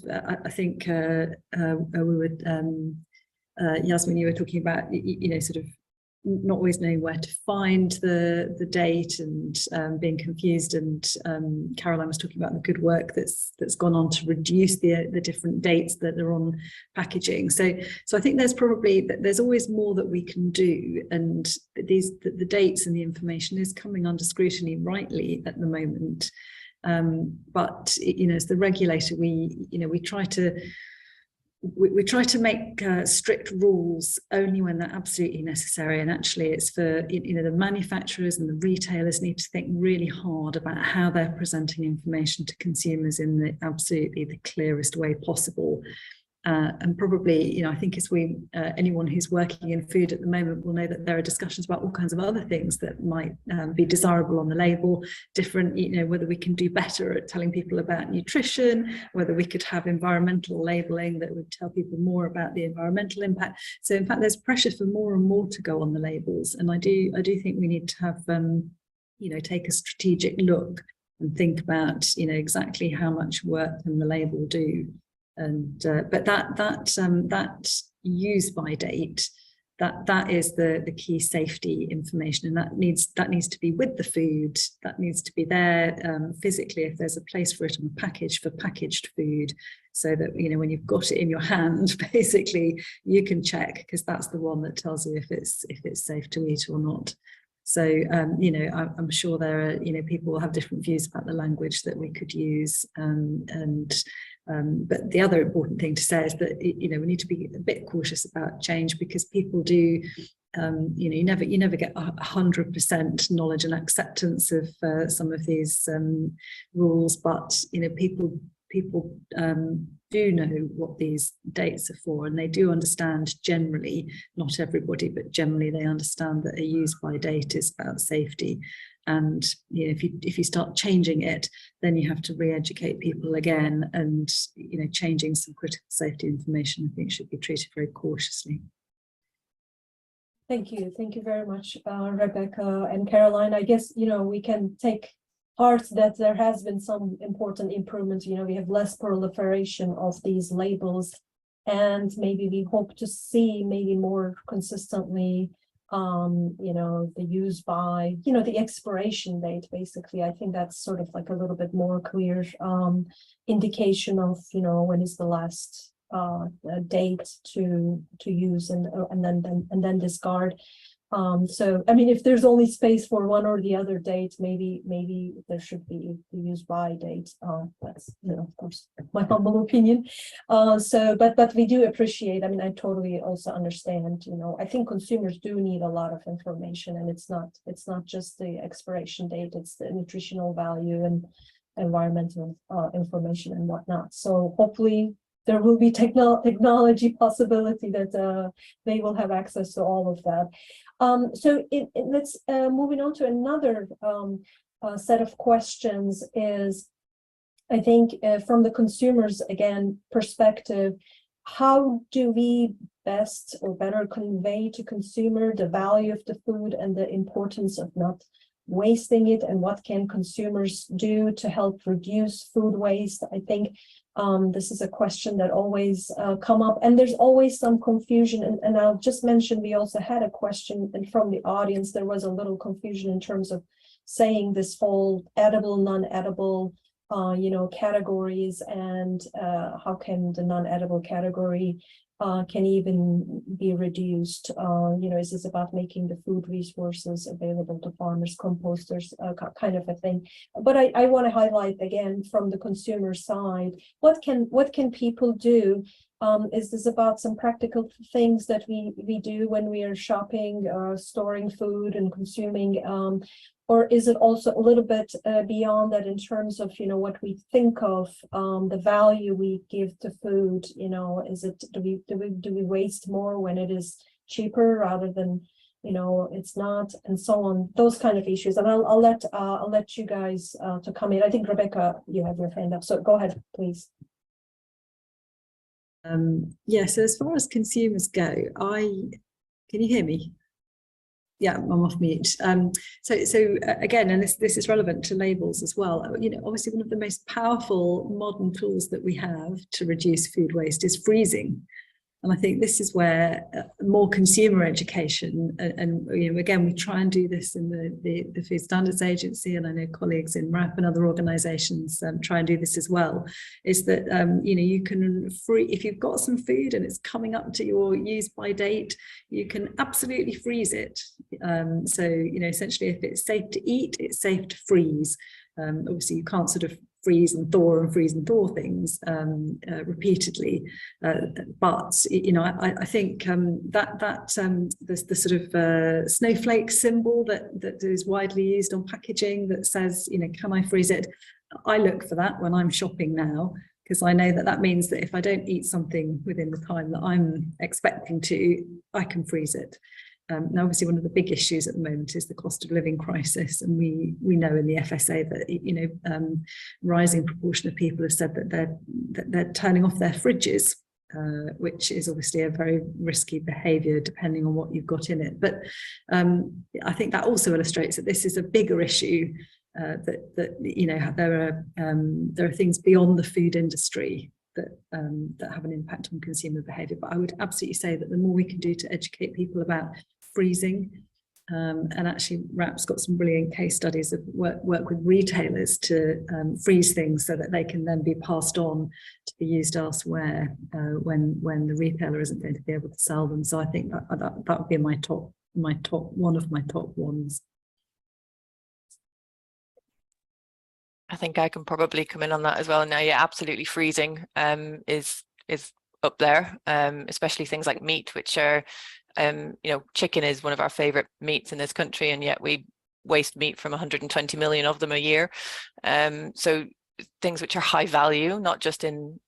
I think we would, Yasemin, you were talking about, you know, sort of not always knowing where to find the date and being confused, and Caroline was talking about the good work that's gone on to reduce the different dates that are on packaging. So I think there's always more that we can do, and the dates and the information is coming under scrutiny rightly at the moment. But you know, as the regulator, we try to make strict rules only when they're absolutely necessary, and actually it's for, you know, the manufacturers and the retailers need to think really hard about how they're presenting information to consumers in the absolutely the clearest way possible. And probably, you know, I think as anyone who's working in food at the moment will know that there are discussions about all kinds of other things that might be desirable on the label, different, you know, whether we can do better at telling people about nutrition, whether we could have environmental labeling that would tell people more about the environmental impact. So in fact, there's pressure for more and more to go on the labels. And I do think we need to have, you know, take a strategic look and think about, you know, exactly how much work can the label do. And but that use by date, that is the key safety information, and that needs to be with the food, that needs to be there physically if there's a place for it on a package for packaged food, so that, you know, when you've got it in your hand, basically you can check, because that's the one that tells you if it's safe to eat or not. So, you know, I'm sure there are, you know, people will have different views about the language that we could use, but the other important thing to say is that, you know, we need to be a bit cautious about change, because people do, you know, you never get 100% knowledge and acceptance of some of these rules, but, you know, people do know what these dates are for, and they do understand generally, not everybody, but generally they understand that a use by date is about safety. And, you know, if you start changing it, then you have to re-educate people again, and, you know, changing some critical safety information, I think, should be treated very cautiously. Thank you very much, Rebecca and Caroline. I guess, you know, we can take heart that there has been some important improvement. You know, we have less proliferation of these labels, and maybe we hope to see maybe more consistently, you know, the use by, you know, the expiration date. Basically, I think that's sort of like a little bit more clear indication of, you know, when is the last date to use and then discard. So I mean, if there's only space for one or the other date, maybe there should be the use by date. That's, you know, of course, my humble opinion. So but we do appreciate, I mean, I totally also understand, you know, I think consumers do need a lot of information, and it's not just the expiration date, it's the nutritional value and environmental information and whatnot. So hopefully there will be technology possibility that they will have access to all of that. So let's moving on to another set of questions is, I think from the consumers again perspective, how do we best or better convey to consumer the value of the food and the importance of not wasting it, and what can consumers do to help reduce food waste? I think this is a question that always come up, and there's always some confusion. And I'll just mention, we also had a question from the audience. There was a little confusion in terms of saying this whole edible, non-edible, you know, categories, and how can the non-edible category can even be reduced. You know, is this about making the food resources available to farmers, composters, kind of a thing. But I want to highlight again from the consumer side, what can people do? Is this about some practical things that we do when we are shopping, storing food and consuming? Or is it also a little bit beyond that in terms of, you know, what we think of the value we give to food? You know, is it, do we waste more when it is cheaper rather than, you know, it's not, and so on, those kind of issues. And I'll let you guys to come in. I think Rebecca, you have your hand up, so go ahead, please. Yeah, so as far as consumers go, can you hear me? Yeah, I'm off mute. So again, and this is relevant to labels as well. You know, obviously one of the most powerful modern tools that we have to reduce food waste is freezing. And I think this is where more consumer education, and you know, again, we try and do this in the Food Standards Agency, and I know colleagues in RAP and other organisations try and do this as well, is that, you know, you can if you've got some food and it's coming up to your use by date, you can absolutely freeze it. So, you know, essentially if it's safe to eat, it's safe to freeze. Obviously you can't sort of freeze and thaw things repeatedly, but you know, I think the sort of snowflake symbol that is widely used on packaging that says, you know, can I freeze it? I look for that when I'm shopping now, because I know that means that if I don't eat something within the time that I'm expecting to, I can freeze it. Now, obviously, one of the big issues at the moment is the cost of living crisis, and we know in the FSA that, you know, rising proportion of people have said that they're turning off their fridges, which is obviously a very risky behaviour depending on what you've got in it. But I think that also illustrates that this is a bigger issue. That you know, there are things beyond the food industry that have an impact on consumer behaviour. But I would absolutely say that the more we can do to educate people about freezing, and actually RAP's got some brilliant case studies of work with retailers to freeze things so that they can then be passed on to be used elsewhere when the retailer isn't going to be able to sell them. So I think that would be one of my top ones. I think I can probably come in on that as well. Now, yeah, absolutely, freezing is up there, especially things like meat, which are, you know, chicken is one of our favorite meats in this country, and yet we waste meat from 120 million of them a year. So things which are high value, not just in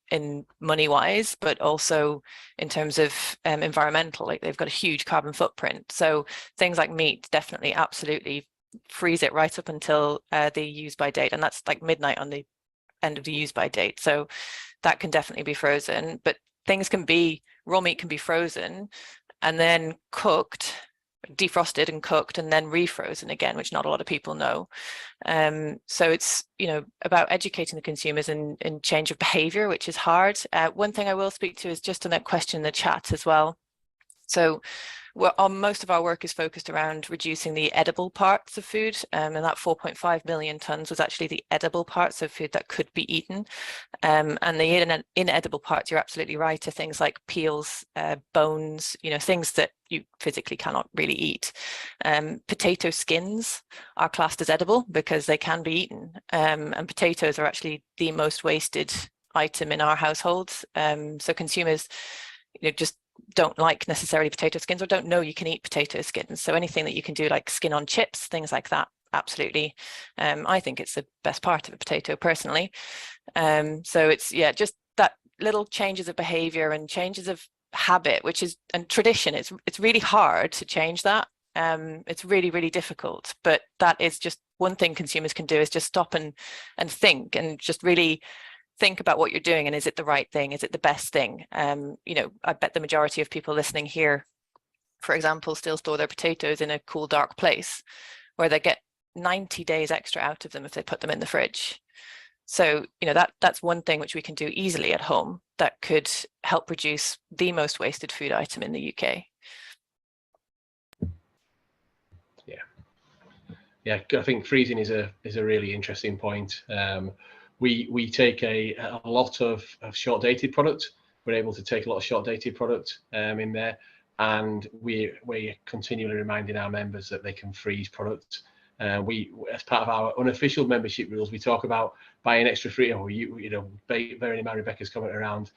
money wise, but also in terms of environmental, like they've got a huge carbon footprint. So things like meat, definitely, absolutely freeze it right up until the use by date, and that's like midnight on the end of the use by date. So that can definitely be frozen, but things can be, raw meat can be frozen and then cooked defrosted and cooked and then refrozen again, which not a lot of people know. So it's, you know, about educating the consumers in change of behavior, which is hard. One thing I will speak to is just on that question in the chat as well. So most of our work is focused around reducing the edible parts of food, and that 4.5 million tons was actually the edible parts of food that could be eaten. And the inedible parts, you're absolutely right, are things like peels, bones, you know, things that you physically cannot really eat. Potato skins are classed as edible because they can be eaten, and potatoes are actually the most wasted item in our households. So consumers, you know, just don't like necessarily potato skins or don't know you can eat potato skins. So anything that you can do, like skin on chips, things like that, absolutely. I think it's the best part of a potato personally. So it's, yeah, just that little changes of behavior and changes of habit, which is, and tradition, it's really hard to change that. It's really, really difficult, but that is just one thing consumers can do, is just stop and think, and just really think about what you're doing, and is it the right thing? Is it the best thing? You know, I bet the majority of people listening here, for example, still store their potatoes in a cool, dark place where they get 90 days extra out of them if they put them in the fridge. So, you know, that's one thing which we can do easily at home that could help reduce the most wasted food item in the UK. Yeah, I think freezing is a really interesting point. We take a lot of short dated product. We're able to take a lot of short dated product in there, and we're continually reminding our members that they can freeze product. We, as part of our unofficial membership rules, we talk about buying extra free, or you know, bearing in mind Rebecca's comment around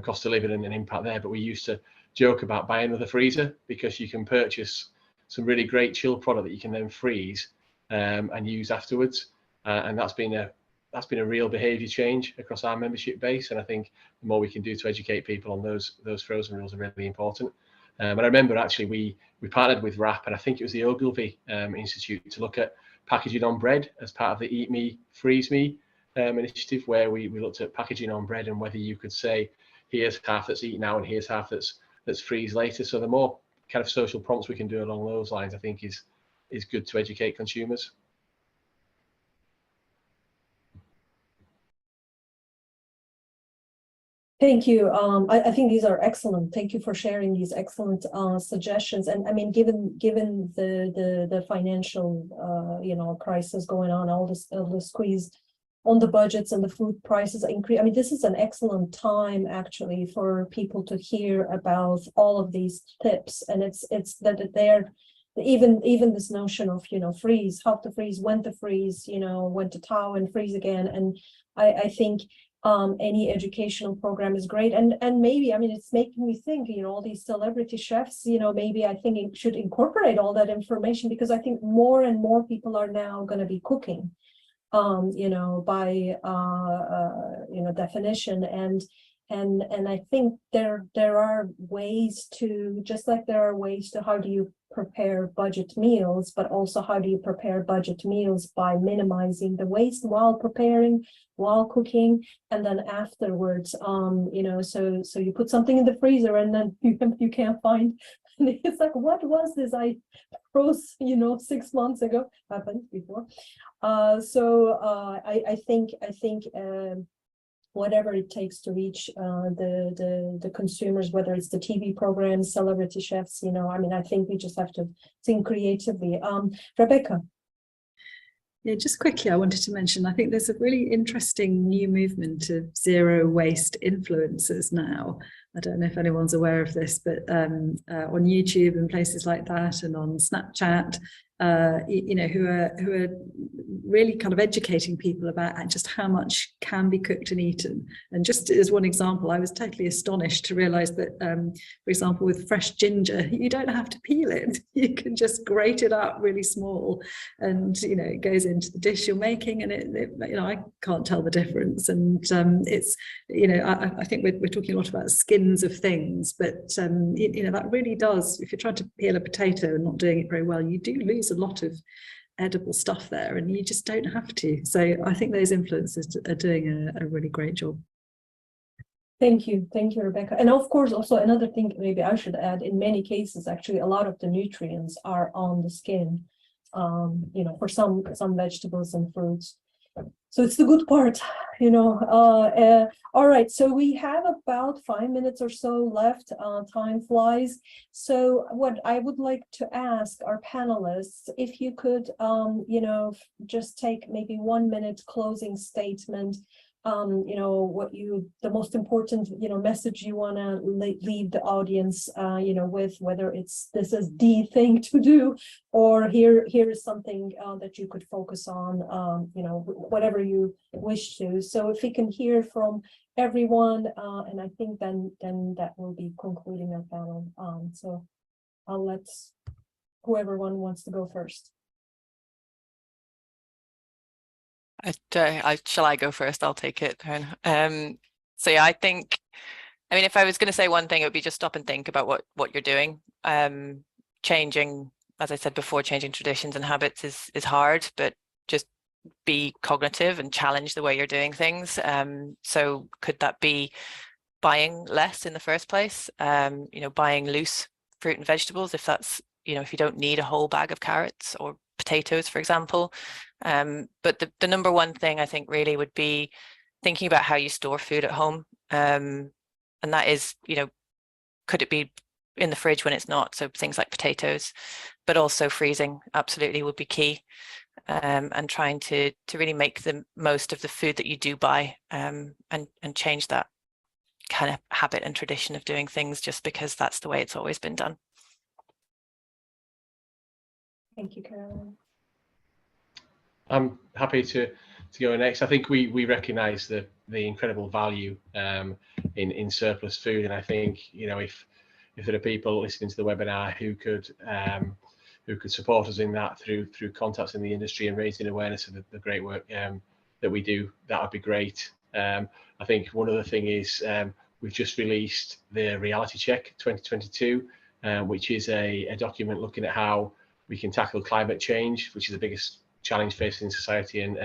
cost of living and an impact there, but we used to joke about buying another freezer, because you can purchase some really great chilled product that you can then freeze and use afterwards, and that's been a real behaviour change across our membership base. And I think the more we can do to educate people on those frozen rules are really important. And I remember actually we partnered with WRAP, and I think it was the Ogilvy Institute, to look at packaging on bread as part of the Eat Me, Freeze Me initiative, where we looked at packaging on bread and whether you could say, here's half that's eaten now and here's half that's freeze later. So the more kind of social prompts we can do along those lines, I think is good to educate consumers. Thank you. I think these are excellent. Thank you for sharing these excellent suggestions. And I mean, given the financial you know, crisis going on, all the squeeze on the budgets and the food prices increase. I mean, this is an excellent time actually for people to hear about all of these tips. And it's that they're even this notion of, you know, freeze, how to freeze, when to freeze, you know, when to thaw and freeze again. And I think any educational program is great. And maybe, I mean, it's making me think, you know, all these celebrity chefs, you know, maybe I think it should incorporate all that information, because I think more and more people are now going to be cooking, you know, by, you know, definition. And I think there are ways to, just like there are ways to how do you prepare budget meals, but also how do you prepare budget meals by minimizing the waste while preparing, while cooking, and then afterwards, you know, so you put something in the freezer and then you can't find, and it's like, what was this I froze, you know, 6 months ago? Happened before. I think whatever it takes to reach the consumers, whether it's the TV programs, celebrity chefs, you know, I mean, I think we just have to think creatively. Rebecca. Yeah, just quickly, I wanted to mention, I think there's a really interesting new movement of zero waste influencers now. I don't know if anyone's aware of this, but on YouTube and places like that, and on Snapchat, you know, who are really kind of educating people about just how much can be cooked and eaten. And just as one example, I was totally astonished to realize that, for example, with fresh ginger, you don't have to peel it. You can just grate it up really small, and, you know, it goes into the dish you're making, and it you know, I can't tell the difference. And it's, you know, I think we're talking a lot about skins of things, but you know, that really does, if you're trying to peel a potato and not doing it very well, you do lose a lot of edible stuff there, and you just don't have to. So I think those influencers are doing a really great job. Thank you, Rebecca. And of course, also another thing maybe I should add, in many cases, actually, a lot of the nutrients are on the skin, for some vegetables and fruits. So it's the good part, all right, so we have about 5 minutes or so left. Time flies. So what I would like to ask our panelists, if you could, just take maybe 1 minute closing statement, the most important, message you want to leave the audience, with, whether this is the thing to do, or here is something that you could focus on, whatever you wish to. So if we can hear from everyone, and I think then that will be concluding our panel. So I'll let whoever one wants to go first. Shall I go first? I'll take it. So yeah, I mean, if I was going to say one thing, it would be just stop and think about what you're doing. Changing, as I said before, changing traditions and habits is hard, but just be cognitive and challenge the way you're doing things. So could that be buying less in the first place? Buying loose fruit and vegetables, if that's, if you don't need a whole bag of carrots or potatoes, for example. But the number one thing I think really would be thinking about how you store food at home. And that is, could it be in the fridge when it's not? So things like potatoes, but also freezing absolutely would be key. And trying to really make the most of the food that you do buy, and change that kind of habit and tradition of doing things just because that's the way it's always been done. Thank you, Caroline. I'm happy to go next. I think we recognise the incredible value in surplus food, and I think if there are people listening to the webinar who could support us in that through contacts in the industry and raising awareness of the great work that we do, that would be great. I think one other thing is we've just released the Reality Check 2022, which is a document looking at how we can tackle climate change, which is the biggest challenge facing society and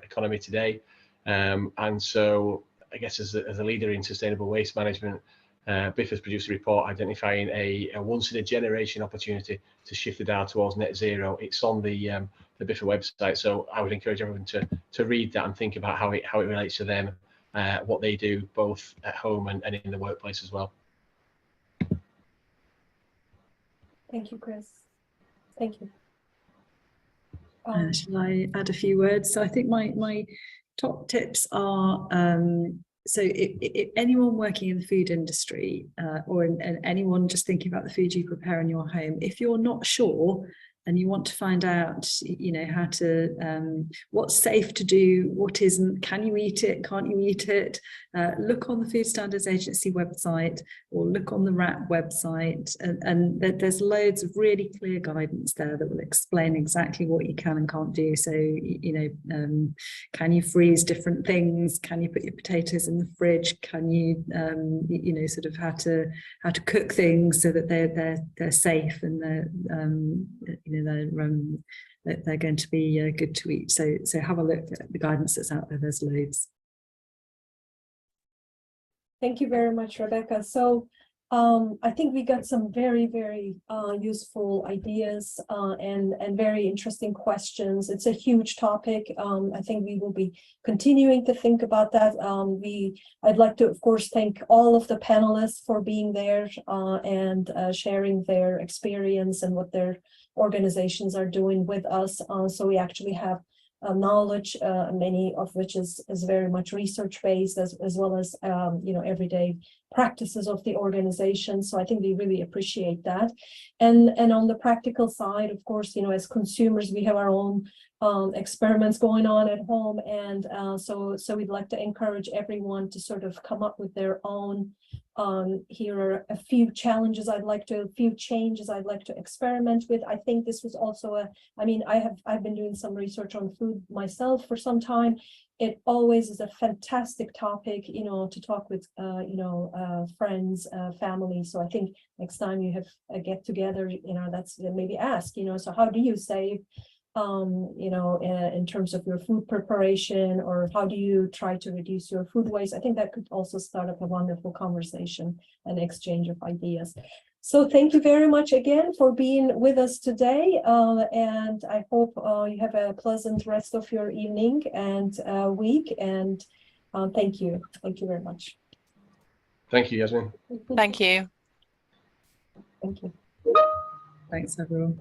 economy today. And so I guess as a leader in sustainable waste management, BIF has produced a report identifying a once in a generation opportunity to shift the dial towards net zero. It's on the BIF website, so I would encourage everyone to read that and think about how it relates to them, what they do both at home and in the workplace as well. Thank you, Chris. Thank you. Shall I add a few words? So I think my top tips are, so if anyone working in the food industry or anyone just thinking about the food you prepare in your home, if you're not sure and you want to find out, how to, what's safe to do, what isn't, can you eat it, can't you eat it, look on the Food Standards Agency website or look on the RAP website, and there's loads of really clear guidance there that will explain exactly what you can and can't do. So, can you freeze different things? Can you put your potatoes in the fridge? Can you, sort of how to cook things so that they're safe and they're going to be good to eat. So have a look at the guidance that's out there. There's loads. Thank you very much, Rebecca. So I think we got some very, very useful ideas and very interesting questions. It's a huge topic. I think we will be continuing to think about that. I'd like to, of course, thank all of the panelists for being there and sharing their experience and what their organizations are doing with us. So we actually have knowledge, many of which is very much research-based, as well as everyday practices of the organization. So I think we really appreciate that. And on the practical side, of course, as consumers, we have our own experiments going on at home, and so we'd like to encourage everyone to sort of come up with their own. Here are a few changes I'd like to experiment with. I think this was also I've been doing some research on food myself for some time. It always is a fantastic topic, to talk with, friends, family. So I think next time you have a get together, that's maybe ask, so how do you save in terms of your food preparation, or how do you try to reduce your food waste? I think that could also start up a wonderful conversation and exchange of ideas. So thank you very much again for being with us today, and I hope you have a pleasant rest of your evening and week, and thank you very much. Thank you, Yasemin. Thank you. Thank you. Thanks, everyone.